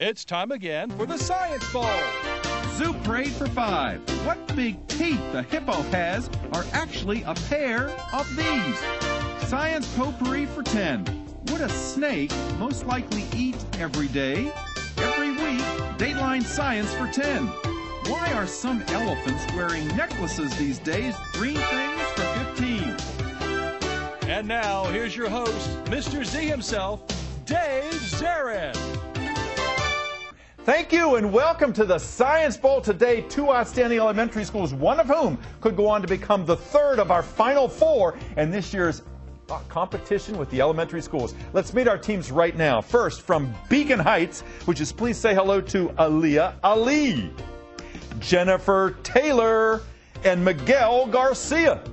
It's time again for the Science Bowl. Zoo Parade for 5. What big teeth the hippo has are actually a pair of these. Science Potpourri for 10. Would a snake most likely eat every day? Every week, Dateline Science for 10. Why are some elephants wearing necklaces these days? Green things for 15. And now, here's your host, Mr. Z himself, Dave Zarin. Thank you and welcome to the Science Bowl. Today, 2 outstanding elementary schools, one of whom could go on to become the third of our final 4 in this year's competition with the elementary schools. Let's meet our teams right now. First, from Beacon Heights, would you please say hello to Aliyah Ali, Jennifer Taylor, and Miguel Garcia.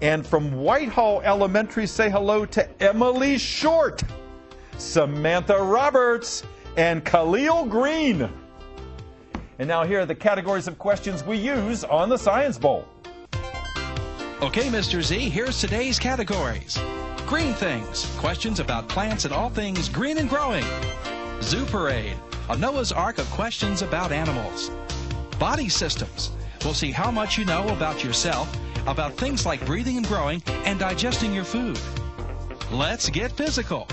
And from Whitehall Elementary, say hello to Emily Short, Samantha Roberts, and Khalil Green. And now here are the categories of questions we use on the Science Bowl. Okay, Mr. Z, here's today's categories. Green things, questions about plants and all things green and growing. Zoo Parade, a Noah's Ark of questions about animals. Body systems, we'll see how much you know about yourself, about things like breathing and growing and digesting your food. Let's get physical.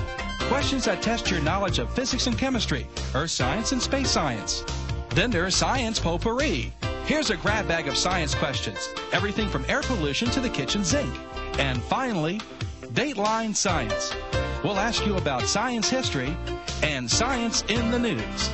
Questions that test your knowledge of physics and chemistry, earth science and space science. Then there's Science Potpourri. Here's a grab bag of science questions, everything from air pollution to the kitchen sink. And finally, Dateline Science. We'll ask you about science history and science in the news.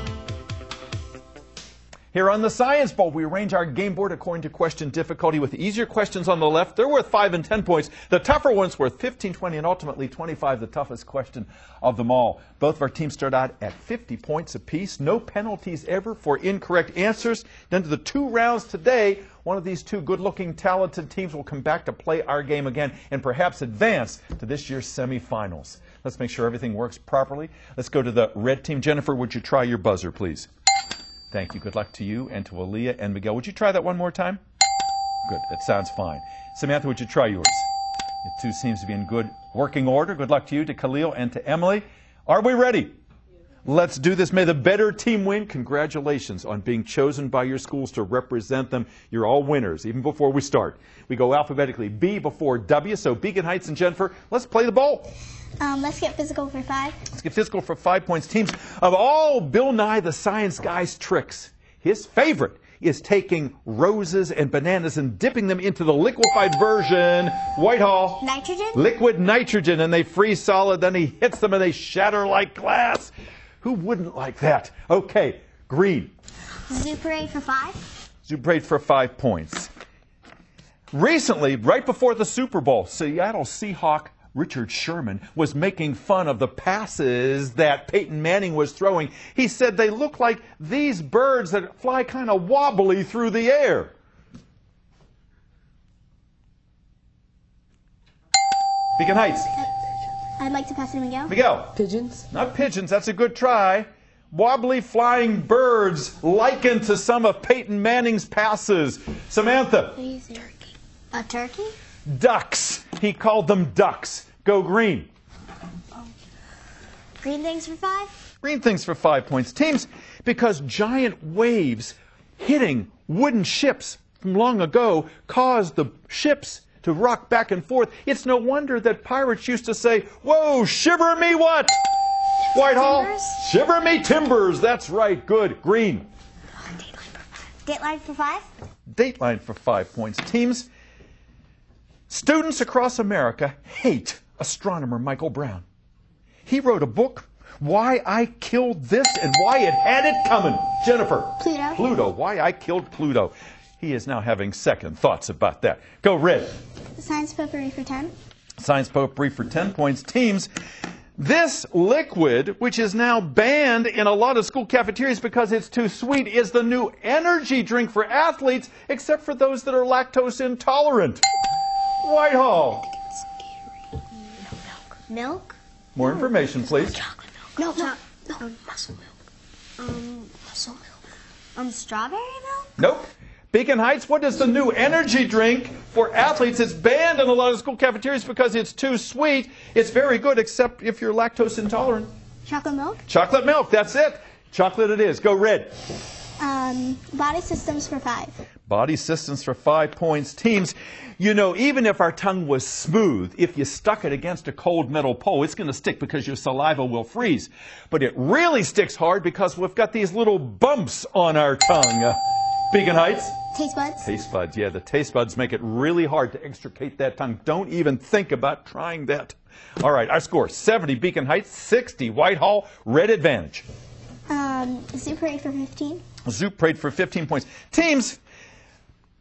Here on the Science Bowl, we arrange our game board according to question difficulty, with the easier questions on the left. They're worth 5 and 10 points. The tougher ones worth 15, 20, and ultimately 25, the toughest question of them all. Both of our teams start out at 50 points apiece. No penalties ever for incorrect answers. Then to the 2 rounds today, one of these 2 good-looking, talented teams will come back to play our game again and perhaps advance to this year's semifinals. Let's make sure everything works properly. Let's go to the red team. Jennifer, would you try your buzzer, please? Thank you. Good luck to you and to Aliyah and Miguel. Would you try that one more time? Good. That sounds fine. Samantha, would you try yours? It too seems to be in good working order. Good luck to you, to Khalil, and to Emily. Are we ready? Let's do this. May the better team win. Congratulations on being chosen by your schools to represent them. You're all winners, even before we start. We go alphabetically, B before W. So Beacon Heights and Jennifer, let's play the bowl. Let's get physical for 5. Let's get physical for 5 points. Teams, of all Bill Nye the Science Guy's tricks, his favorite is taking roses and bananas and dipping them into the liquefied version, Whitehall. Nitrogen? Liquid nitrogen, and they freeze solid. Then he hits them and they shatter like glass. Who wouldn't like that? Okay, green. Zoo Parade for 5. Zoo Parade for 5 points. Recently, right before the Super Bowl, Seattle Seahawk Richard Sherman was making fun of the passes that Peyton Manning was throwing. He said they look like these birds that fly kind of wobbly through the air. Beacon Heights. I'd like to pass it to Miguel. Miguel. Pigeons? Not pigeons. That's a good try. Wobbly flying birds likened to some of Peyton Manning's passes. Samantha. A turkey? Ducks. He called them ducks. Go green. Green things for 5? Green things for 5 points. Teams, because giant waves hitting wooden ships from long ago caused the ships to rock back and forth. It's no wonder that pirates used to say, "Whoa, shiver me what?" Whitehall, timbers? Shiver me timbers. That's right. Good. Green. Dateline for 5? Dateline for 5 points. Teams, students across America hate astronomer Michael Brown. He wrote a book, Why I Killed This and Why It Had It Coming. Jennifer. Pluto. Pluto. Why I Killed Pluto. He is now having second thoughts about that. Go red. Science Potpourri for 10. Science Potpourri for 10 points. Teams, this liquid, which is now banned in a lot of school cafeterias because it's too sweet, is the new energy drink for athletes, except for those that are lactose intolerant. Whitehall. Milk? More information, please. Chocolate milk. No. Muscle milk. Muscle milk. Strawberry milk? Nope. Beacon Heights, what is the new energy drink for athletes? It's banned in a lot of school cafeterias because it's too sweet. It's very good, except if you're lactose intolerant. Chocolate milk? Chocolate milk, that's it. Chocolate it is. Go red. Body systems for 5. Body systems for 5 points. Teams, you know, even if our tongue was smooth, if you stuck it against a cold metal pole, it's going to stick because your saliva will freeze. But it really sticks hard because we've got these little bumps on our tongue. Beacon Heights? Taste buds. Taste buds, yeah. The taste buds make it really hard to extricate that tongue. Don't even think about trying that. All right, our score, 70 Beacon Heights, 60 Whitehall, red advantage. Zoo parade for 15. Zoo parade for 15 points. Teams,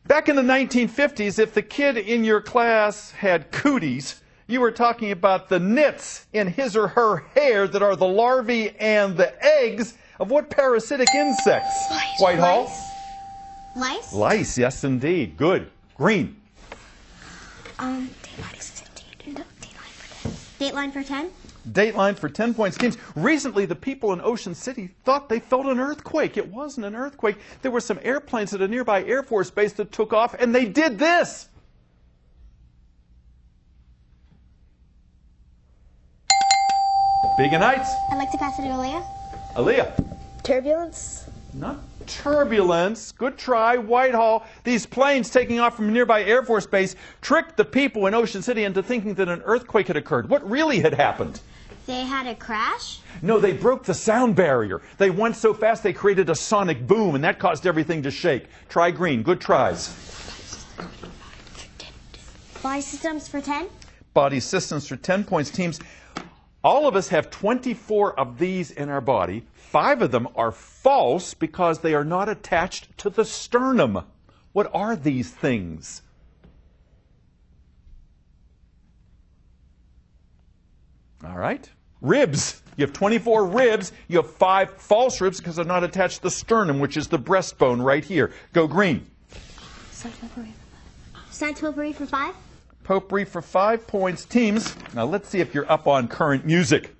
back in the 1950s, if the kid in your class had cooties, you were talking about the nits in his or her hair that are the larvae and the eggs of what parasitic insects? Lice. Whitehall? Lice? Lice, yes indeed. Good. Green. Dateline for 10. Dateline for 10 points. Teams, recently the people in Ocean City thought they felt an earthquake. It wasn't an earthquake. There were some airplanes at a nearby Air Force base that took off, and they did this. Beacon Heights. I'd like to pass it to Aaliyah. Aaliyah. Turbulence. Not turbulence. Good try. Whitehall. These planes taking off from a nearby Air Force base tricked the people in Ocean City into thinking that an earthquake had occurred. What really had happened? They had a crash? No, they broke the sound barrier. They went so fast they created a sonic boom, and that caused everything to shake. Try green. Good tries. Body systems for 10. Body systems for 10 points. Teams, all of us have 24 of these in our body. 5 of them are false because they are not attached to the sternum. What are these things? All right. Ribs. You have 24 ribs. You have 5 false ribs because they're not attached to the sternum, which is the breastbone right here. Go green. Science potpourri for 5. Potpourri for 5 points. Teams, now let's see if you're up on current music.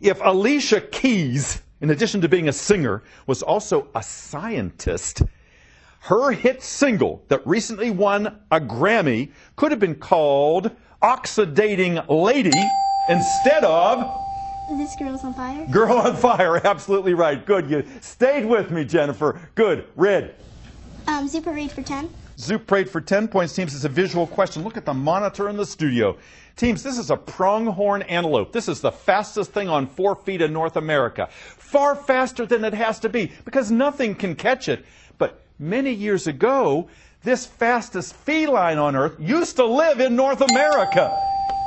If Alicia Keys, in addition to being a singer, was also a scientist, her hit single that recently won a Grammy could have been called Oxidating Lady instead of This Girl's on Fire. Girl on Fire. Absolutely right. Good. You stayed with me, Jennifer. Good. Red. Zoo parade for 10. Zoo parade for 10 points. Teams, it's a visual question. Look at the monitor in the studio. Teams, this is a pronghorn antelope. This is the fastest thing on 4 feet in North America. Far faster than it has to be because nothing can catch it. But many years ago, this fastest feline on Earth used to live in North America.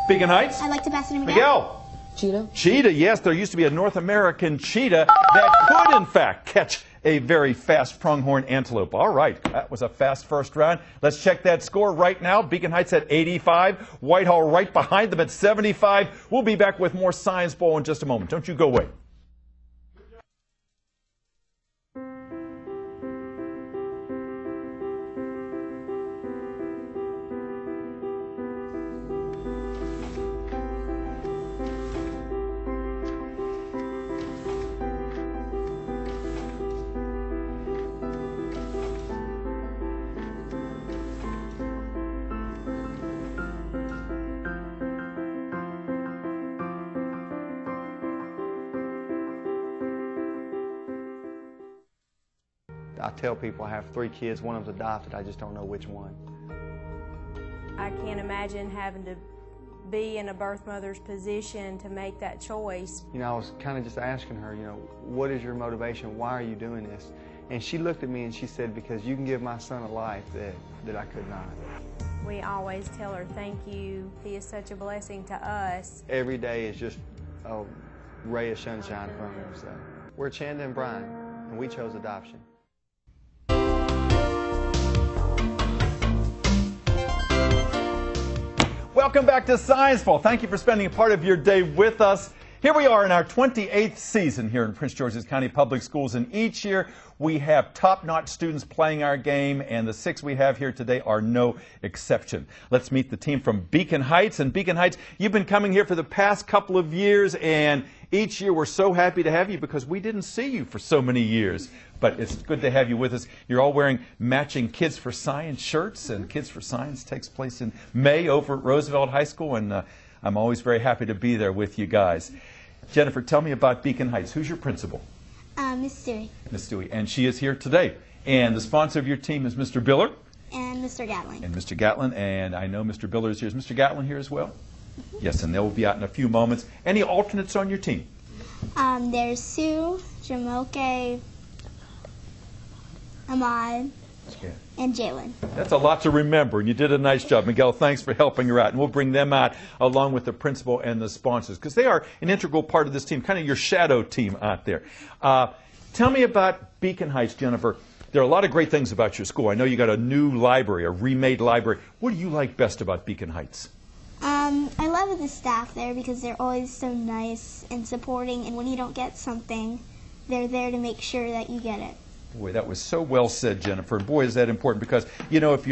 Beacon Heights? I'd like to pass it to Miguel. Miguel. Cheetah? Cheetah, yes. There used to be a North American cheetah that could, in fact, catch a very fast pronghorn antelope. All right, that was a fast first round. Let's check that score right now. Beacon Heights at 85, Whitehall right behind them at 75. We'll be back with more Science Bowl in just a moment. Don't you go away. I tell people I have 3 kids, one of them's adopted, I just don't know which one. I can't imagine having to be in a birth mother's position to make that choice. You know, I was kind of just asking her, you know, what is your motivation? Why are you doing this? And she looked at me and she said, because you can give my son a life that I could not. We always tell her, thank you. He is such a blessing to us. Every day is just a ray of sunshine from him. So we're Chanda and Brian, and we chose adoption. Welcome back to Science Bowl. Thank you for spending a part of your day with us. Here we are in our 28th season here in Prince George's County Public Schools, and each year we have top-notch students playing our game, and the 6 we have here today are no exception. Let's meet the team from Beacon Heights. And Beacon Heights, you've been coming here for the past couple of years, and each year we're so happy to have you because we didn't see you for so many years. But it's good to have you with us. You're all wearing matching Kids for Science shirts, and Kids for Science takes place in May over at Roosevelt High School, and I'm always very happy to be there with you guys. Jennifer, tell me about Beacon Heights. Who's your principal? Miss Stewie. Miss Stewie. And she is here today. And the sponsor of your team is Mr. Biller. And Mr. Gatlin. And Mr. Gatlin. And I know Mr. Biller is here. Is Mr. Gatlin here as well? Yes, and they will be out in a few moments. Any alternates on your team? There's Sue, Jamoke, Ahmad, and Jalen. That's a lot to remember, and you did a nice job. Miguel, thanks for helping her out. And we'll bring them out along with the principal and the sponsors, because they are an integral part of this team, kind of your shadow team out there. Tell me about Beacon Heights, Jennifer. There are a lot of great things about your school. I know you got a new library, a remade library. What do you like best about Beacon Heights? I love the staff there because they're always so nice and supporting, and when you don't get something, they're there to make sure that you get it. Boy, that was so well said, Jennifer. Boy, is that important, because, you know, if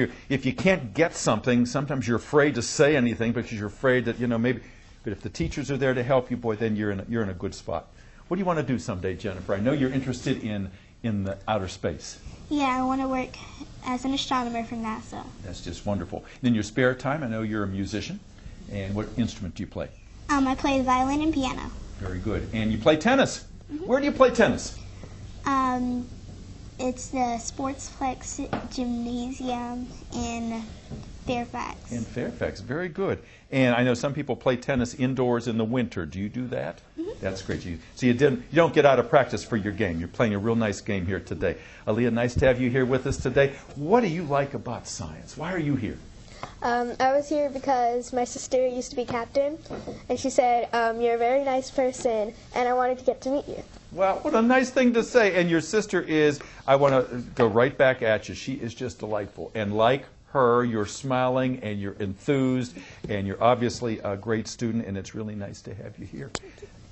you can't get something, sometimes you're afraid to say anything because you're afraid that, you know, maybe, but if the teachers are there to help you, boy, then you're in a good spot. What do you want to do someday, Jennifer? I know you're interested in the outer space. Yeah, I want to work as an astronomer for NASA. That's just wonderful. In your spare time, I know you're a musician. And what instrument do you play? I play the violin and piano. Very good. And you play tennis. Where do you play tennis? It's the Sportsplex Gymnasium in Fairfax. In Fairfax. Very good. And I know some people play tennis indoors in the winter. Do you do that? That's great. So you don't get out of practice for your game. You're playing a real nice game here today. Aaliyah, nice to have you here with us today. What do you like about science? Why are you here? I was here because my sister used to be captain, and she said, you're a very nice person, and I wanted to get to meet you. Well, what a nice thing to say. And your sister is, I want to go right back at you. She is just delightful. And like her, you're smiling, and you're enthused, and you're obviously a great student, and it's really nice to have you here.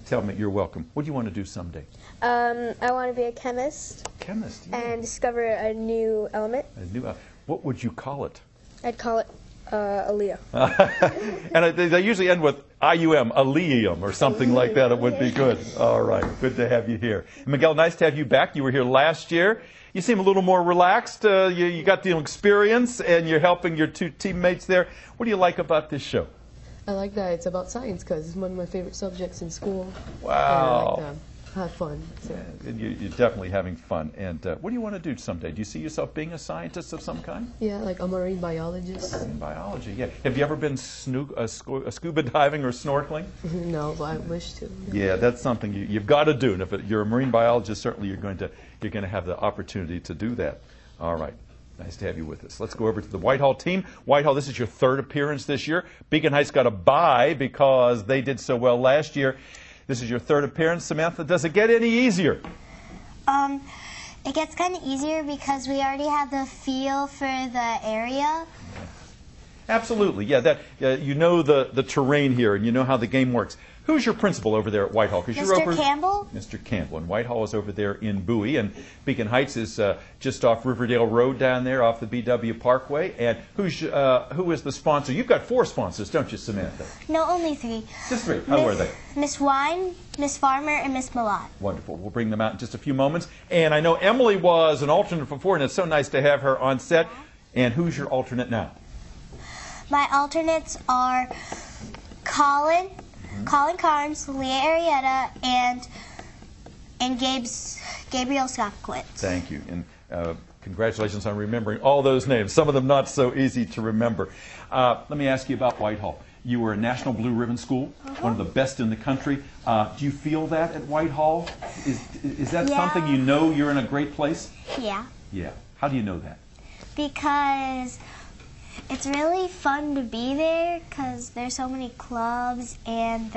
Tell me, you're welcome. What do you want to do someday? I want to be a chemist. Chemist, yeah. And discover a new element. What would you call it? I'd call it Aaliyah. And they usually end with IUM, Aleum, or something like that. It would be good. All right. Good to have you here. And Miguel, nice to have you back. You were here last year. You seem a little more relaxed. You got the experience, and you're helping your two teammates there. What do you like about this show? I like that it's about science because it's one of my favorite subjects in school. Wow. And I like to have fun. So. Yeah, you're definitely having fun. And what do you want to do someday? Do you see yourself being a scientist of some kind? Yeah, like a marine biologist. Marine biology, yeah. Have you ever been scuba diving or snorkeling? No, but I wish to. Yeah, that's something you've got to do. And if you're a marine biologist, certainly you're going to have the opportunity to do that. All right. Nice to have you with us. Let's go over to the Whitehall team. Whitehall, this is your third appearance this year. Beacon Heights got a bye because they did so well last year. This is your third appearance. Samantha, does it get any easier? It gets kind of easier because we already have the feel for the area. Absolutely, yeah. You know the terrain here, and you know how the game works. Who's your principal over there at Whitehall? Mr. Campbell. Mr. Campbell. And Whitehall is over there in Bowie, and Beacon Heights is just off Riverdale Road down there, off the BW Parkway. And who is the sponsor? You've got 4 sponsors, don't you, Samantha? No, only 3. Just 3. How are they? Miss Wine, Miss Farmer, and Miss Malott. Wonderful. We'll bring them out in just a few moments. And I know Emily was an alternate before, and it's so nice to have her on set. And who's your alternate now? My alternates are Colin Carnes, Leah Arietta, and Gabriel Skopkowitz. Thank you. And congratulations on remembering all those names. Some of them not so easy to remember. Let me ask you about Whitehall. You were a National Blue Ribbon school, one of the best in the country. Do you feel that at Whitehall? Is that something you know you're in a great place? Yeah. Yeah. How do you know that? Because it's really fun to be there because there's so many clubs and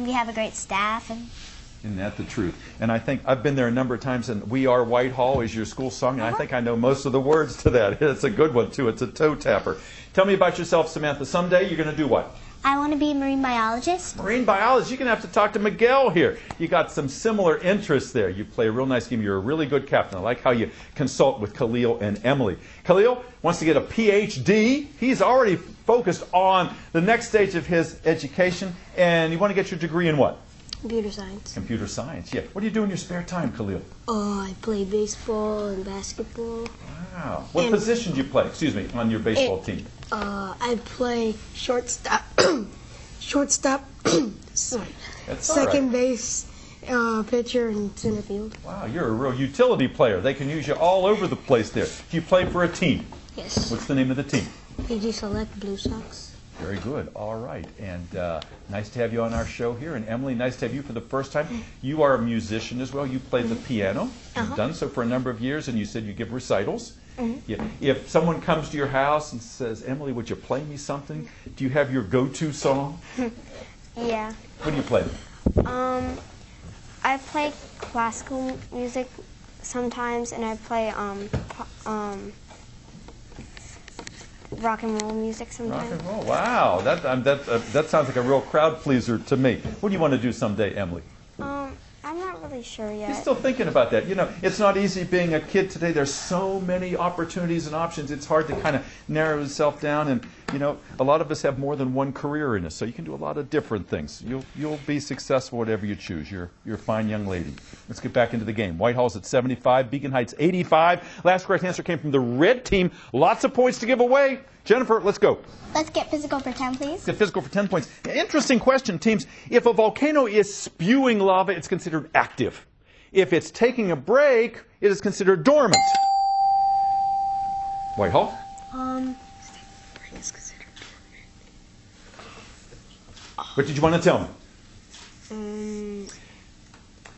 we have a great staff. Isn't that the truth? And I think I've been there a number of times, and We Are Whitehall is your school song, and I think I know most of the words to that. It's a good one, too. It's a toe tapper. Tell me about yourself, Samantha. Someday you're going to do what? I want to be a marine biologist. Marine biologist? You're going to have to talk to Miguel here. You got some similar interests there. You play a real nice game. You're a really good captain. I like how you consult with Khalil and Emily. Khalil wants to get a PhD. He's already focused on the next stage of his education, and you want to get your degree in what? Computer science. Computer science, yeah. What do you do in your spare time, Khalil? I play baseball and basketball. Wow. What position do you play, on your baseball team? I play shortstop, sorry, That's second base, Pitcher and center field. Wow, you're a real utility player. They can use you all over the place there. Do you play for a team? Yes. What's the name of the team? PG Select Blue Sox. Very good. All right. And nice to have you on our show here. And Emily, nice to have you for the first time. You are a musician as well. You play the piano. You've done so for a number of years, and you said you give recitals. Yeah. If someone comes to your house and says, Emily, would you play me something? Do you have your go-to song? Yeah. What do you play? I play classical music sometimes, and I play rock and roll music sometimes. Rock and roll. Wow, that sounds like a real crowd pleaser to me. What do you want to do someday, Emily? I'm not really sure yet. You're still thinking about that. You know, it's not easy being a kid today. There's so many opportunities and options. It's hard to kind of narrow yourself down. And, you know, a lot of us have more than one career in us, so you can do a lot of different things. You'll be successful whatever you choose. You're a fine young lady. Let's get back into the game. Whitehall's at 75, Beacon Heights 85. Last correct answer came from the red team. Lots of points to give away. Jennifer, let's go. Let's get physical for 10, please. Let's get physical for 10 points. Interesting question, teams. If a volcano is spewing lava, it's considered active. If it's taking a break, it is considered dormant. Whitehall? What did you want to tell me?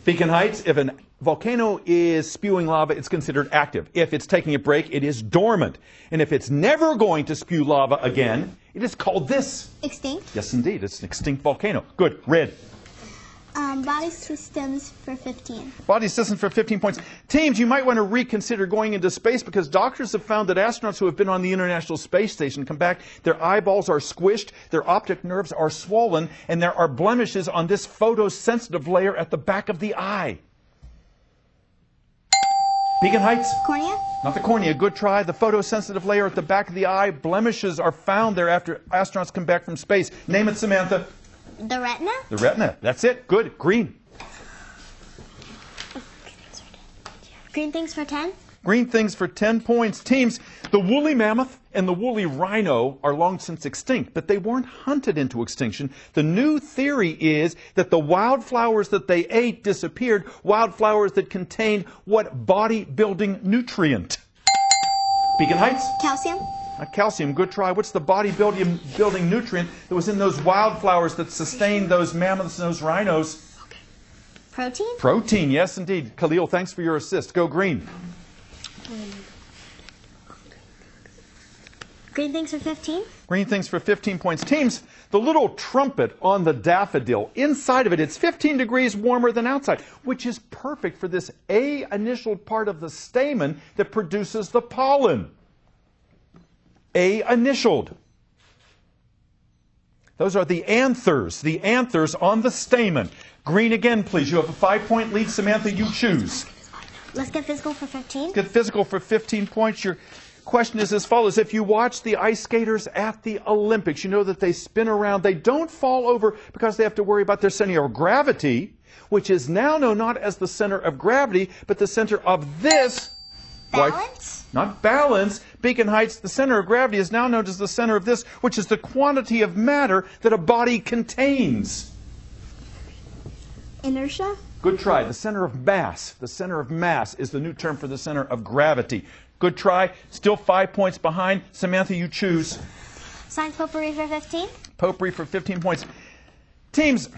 Beacon Heights, if a volcano is spewing lava, it's considered active. If it's taking a break, it is dormant. And if it's never going to spew lava again, it is called this. Extinct? Yes, indeed. It's an extinct volcano. Good. Red. Body systems for 15. Body systems for 15 points. Teams, you might want to reconsider going into space because doctors have found that astronauts who have been on the International Space Station come back, their eyeballs are squished, their optic nerves are swollen, and there are blemishes on this photosensitive layer at the back of the eye. Beacon Heights? Cornea? Not the cornea. Good try. The photosensitive layer at the back of the eye. Blemishes are found there after astronauts come back from space. Name it, Samantha. The retina? The retina. That's it. Good. Green. Green things for 10? Green things for 10 points. Teams, the woolly mammoth and the woolly rhino are long since extinct, but they weren't hunted into extinction. The new theory is that the wildflowers that they ate disappeared, wildflowers that contained what body-building nutrient? Beacon Heights? Calcium? Calcium, good try. What's the body-building nutrient that was in those wildflowers that sustained those mammoths and those rhinos? Protein? Protein, yes indeed. Khalil, thanks for your assist. Go green. Green things for 15? Green things for 15 points. Teams, the little trumpet on the daffodil, inside of it, it's 15 degrees warmer than outside, which is perfect for this A-initialed part of the stamen that produces the pollen. A-initialed. Those are the anthers on the stamen. Green again, please. You have a 5-point lead. Samantha, you choose. Let's get physical for 15. Get physical for 15 points. Your question is as follows. If you watch the ice skaters at the Olympics, you know that they spin around. They don't fall over because they have to worry about their center of gravity, which is now known not as the center of gravity, but the center of this. Balance? Not balance. Beacon Heights, the center of gravity is now known as the center of this, which is the quantity of matter that a body contains. Inertia? Good try. The center of mass. The center of mass is the new term for the center of gravity. Good try. Still 5 points behind. Samantha, you choose. Science potpourri for 15. Potpourri for 15 points. Teams,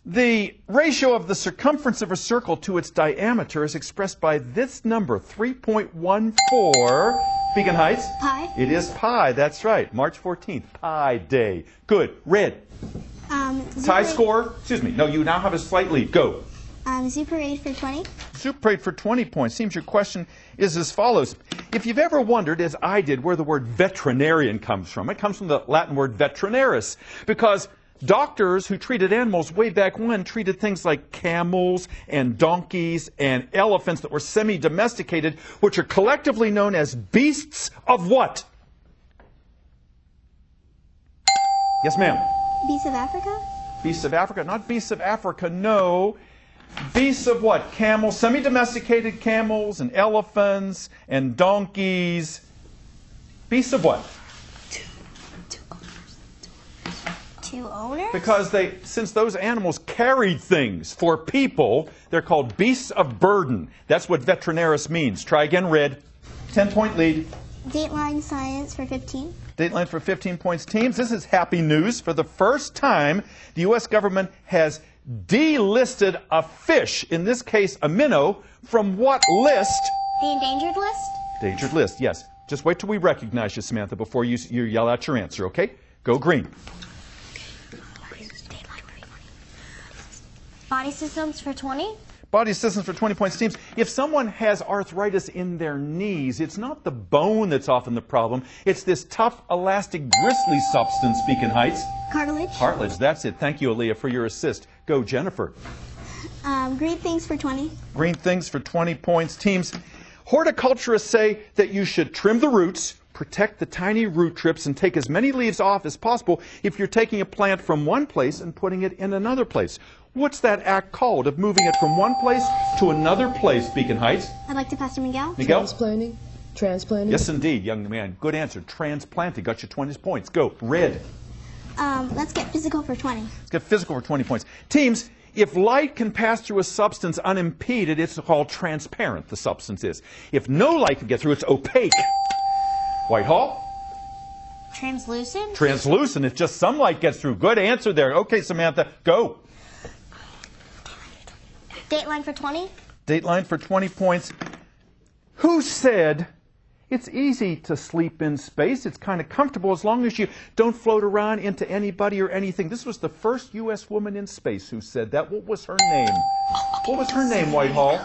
the ratio of the circumference of a circle to its diameter is expressed by this number, 3.14. Beacon Heights? Pi. It is pi. That's right. March 14th. Pi Day. Good. Red. Tie score. Excuse me. No, you now have a slight lead. Go. Zoo parade for 20. Zoo parade for 20 points. Seems your question is as follows. If you've ever wondered, as I did, where the word veterinarian comes from, it comes from the Latin word veterinaris, because doctors who treated animals way back when treated things like camels and donkeys and elephants that were semi-domesticated, which are collectively known as beasts of what? Yes, ma'am. Beasts of Africa? Beasts of Africa. Not beasts of Africa, no. Beasts of what? Camels, semi-domesticated camels and elephants and donkeys. Beasts of what? Two owners? Because since those animals carried things for people, they're called beasts of burden. That's what veterinaris means. Try again, Red. 10-point lead. Dateline Science for 15. Dateline for 15 points. Teams, this is happy news. For the first time, the U.S. government has delisted a fish, in this case a minnow, from what list? The endangered list? Endangered list, yes. Just wait till we recognize you, Samantha, before you yell out your answer, okay? Go green. Body Systems for 20. Body Systems for 20 points. Teams, if someone has arthritis in their knees, it's not the bone that's often the problem. It's this tough, elastic, bristly substance, Beacon Heights. Cartilage. Cartilage, that's it. Thank you, Aaliyah, for your assist. Go, Jennifer. Green Things for 20. Green Things for 20 points. Teams, horticulturists say that you should trim the roots, protect the tiny root trips, and take as many leaves off as possible if you're taking a plant from one place and putting it in another place. What's that act called of moving it from one place to another place, Beacon Heights? I'd like to pass to Miguel. Miguel? Transplanting. Transplanting. Yes, indeed, young man. Good answer. Transplanting. Got you 20 points. Go. Red. Let's get physical for 20. Let's get physical for 20 points. Teams, if light can pass through a substance unimpeded, it's called transparent, the substance is. If no light can get through, it's opaque. Whitehall? Translucent? Translucent. If just some light gets through. Good answer there. Okay, Samantha, go. Dateline for 20. Dateline for 20 points. Who said it's easy to sleep in space? It's kind of comfortable as long as you don't float around into anybody or anything. This was the first U.S. woman in space who said that. What was her name? What was her name, Whitehall?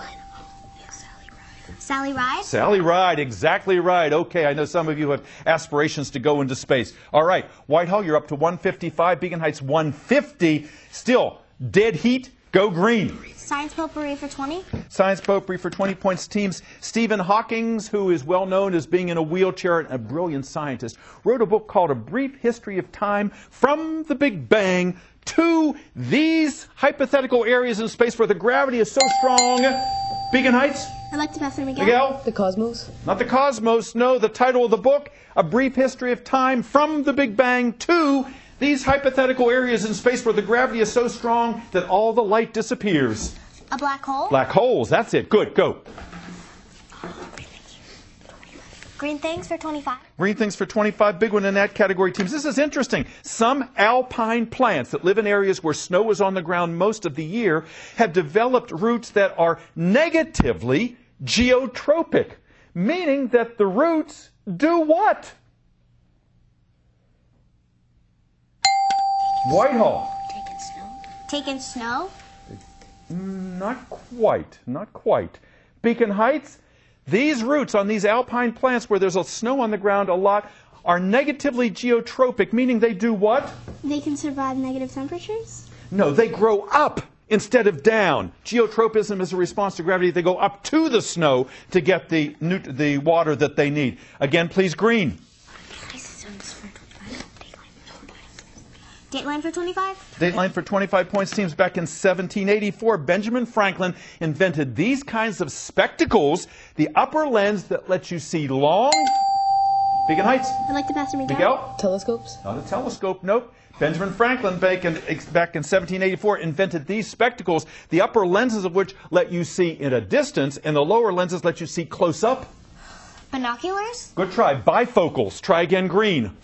Sally Ride? Sally Ride, exactly right. Okay, I know some of you have aspirations to go into space. All right, Whitehall, you're up to 155. Beacon Heights, 150. Still, dead heat. Go green. Science Potpourri for 20. Science Potpourri for 20 points. Teams, Stephen Hawking, who is well known as being in a wheelchair and a brilliant scientist, wrote a book called A Brief History of Time from the Big Bang to these hypothetical areas in space where the gravity is so strong. Beacon Heights? I'd like to pass to Miguel. Miguel? The cosmos. Not the cosmos, no. The title of the book, A Brief History of Time from the Big Bang to these hypothetical areas in space where the gravity is so strong that all the light disappears. A black hole? Black holes, that's it. Good, go. Green Things for 25. Green Things for 25, big one in that category, teams. This is interesting. Some alpine plants that live in areas where snow is on the ground most of the year have developed roots that are negatively geotropic, meaning that the roots do what? Whitehall. Taking snow? Not quite. Not quite. Beacon Heights, these roots on these alpine plants where there's a snow on the ground a lot are negatively geotropic, meaning they do what? They can survive negative temperatures? No, they grow up instead of down. Geotropism is a response to gravity. They go up to the snow to get the water that they need. Again, please, green. Dateline for 25? Dateline for 25 points. Teams, back in 1784, Benjamin Franklin invented these kinds of spectacles, the upper lens that lets you see long. Beacon Heights. I'd like to pass to Miguel. Miguel? Telescopes? Not a telescope, nope. Benjamin Franklin, back in 1784, invented these spectacles, the upper lenses of which let you see in a distance, and the lower lenses let you see close up. Binoculars? Good try. Bifocals. Try again, green.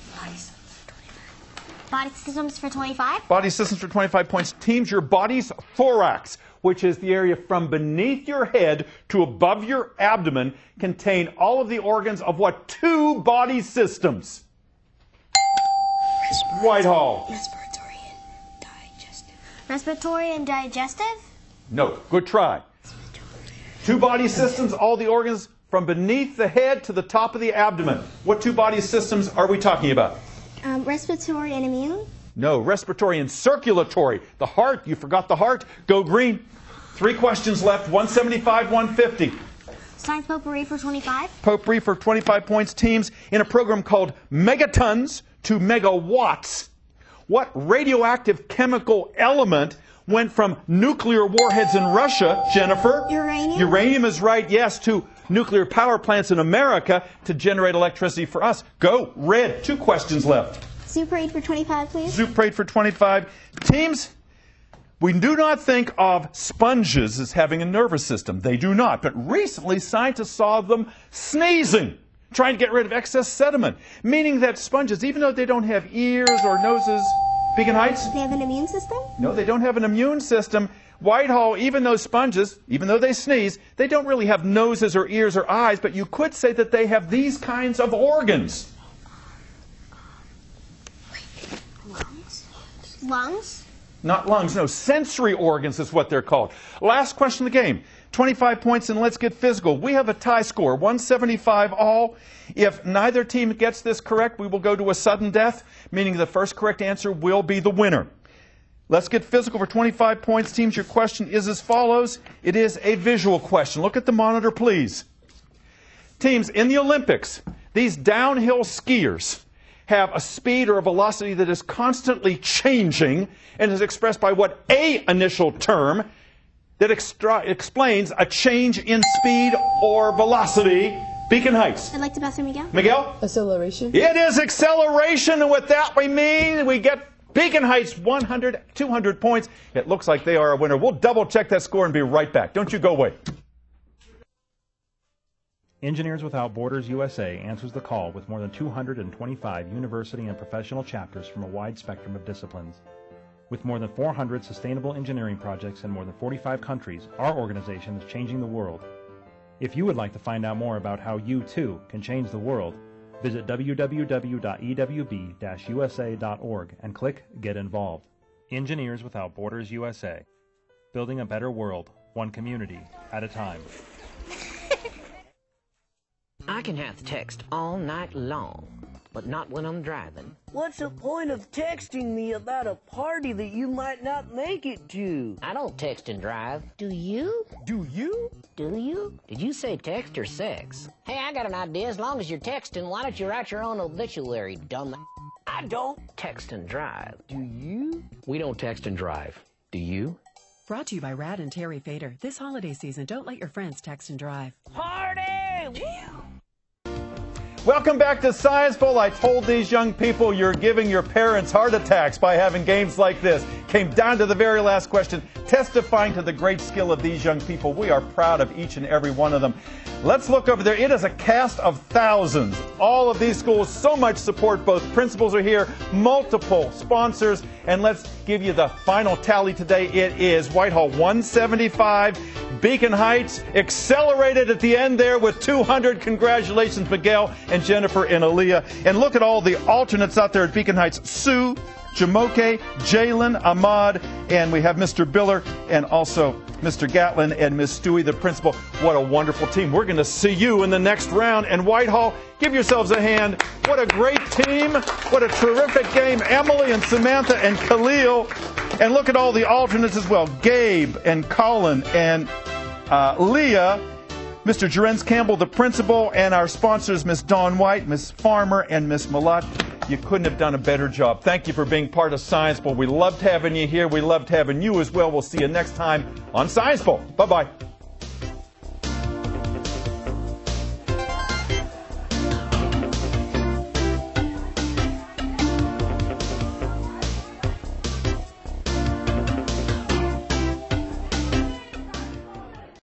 Body Systems for 25? Body Systems for 25 points. Teams, your body's thorax, which is the area from beneath your head to above your abdomen, contain all of the organs of what two body systems? Whitehall. Respiratory and digestive. Respiratory and digestive? No. Good try. Two body systems, all the organs from beneath the head to the top of the abdomen. What two body systems are we talking about? Respiratory and immune? No, respiratory and circulatory. The heart, you forgot the heart. Go green. 3 questions left, 175, 150. Science Potpourri for 25? Potpourri for 25 points. Teams, in a program called Megatons to Megawatts, what radioactive chemical element went from nuclear warheads in Russia, Jennifer? Uranium? Uranium is right, yes, to nuclear power plants in America to generate electricity for us. Go, red. 2 questions left. Zoo Parade for 25, please. Zoo Parade for 25. Teams, we do not think of sponges as having a nervous system. They do not. But recently, scientists saw them sneezing, trying to get rid of excess sediment, meaning that sponges, even though they don't have ears or noses, Beacon Heights? They have an immune system? No, they don't have an immune system. Whitehall, even though sponges, even though they sneeze, they don't really have noses or ears or eyes, but you could say that they have these kinds of organs. Lungs? Not lungs, no. Sensory organs is what they're called. Last question of the game. 25 points, and let's get physical. We have a tie score, 175 all. If neither team gets this correct, we will go to a sudden death, meaning the first correct answer will be the winner. Let's get physical for 25 points. Teams, your question is as follows. It is a visual question. Look at the monitor, please. Teams, in the Olympics, these downhill skiers have a speed or a velocity that is constantly changing and is expressed by what A initial term that explains a change in speed or velocity. Beacon Heights. I'd like to pass for Miguel. Miguel? Acceleration. It is acceleration, and with that we mean we get Beacon Heights 100, 200 points. It looks like they are a winner. We'll double check that score and be right back. Don't you go away. Engineers Without Borders USA answers the call with more than 225 university and professional chapters from a wide spectrum of disciplines. With more than 400 sustainable engineering projects in more than 45 countries, our organization is changing the world. If you would like to find out more about how you, too, can change the world, visit www.ewb-usa.org and click Get Involved. Engineers Without Borders USA. Building a better world, one community at a time. I can have text all night long, but not when I'm driving. What's the point of texting me about a party that you might not make it to? I don't text and drive. Do you? Do you? Do you? Did you say text or sex? Hey, I got an idea. As long as you're texting, why don't you write your own obituary, dumb? I don't text and drive. Do you? We don't text and drive. Do you? Brought to you by Rad and Terry Fader. This holiday season, don't let your friends text and drive. Party! Welcome back to Science Bowl. I told these young people you're giving your parents heart attacks by having games like this. Came down to the very last question, testifying to the great skill of these young people. We are proud of each and every one of them. Let's look over there. It is a cast of thousands. All of these schools, so much support. Both principals are here, multiple sponsors. And let's give you the final tally today. It is Whitehall 175. Beacon Heights accelerated at the end there with 200. Congratulations, Miguel and Jennifer and Aaliyah. And look at all the alternates out there at Beacon Heights. Sue, Jamoke, Jalen, Ahmad, and we have Mr. Biller and also Mr. Gatlin and Miss Stewie, the principal. What a wonderful team. We're going to see you in the next round. And Whitehall, give yourselves a hand. What a great team. What a terrific game. Emily and Samantha and Khalil. And look at all the alternates as well. Gabe and Colin and Leah, Mr. Jerens Campbell, the principal, and our sponsors, Miss Dawn White, Miss Farmer, and Miss Malat. You couldn't have done a better job. Thank you for being part of Science Bowl. We loved having you here. We loved having you as well. We'll see you next time on Science Bowl. Bye-bye.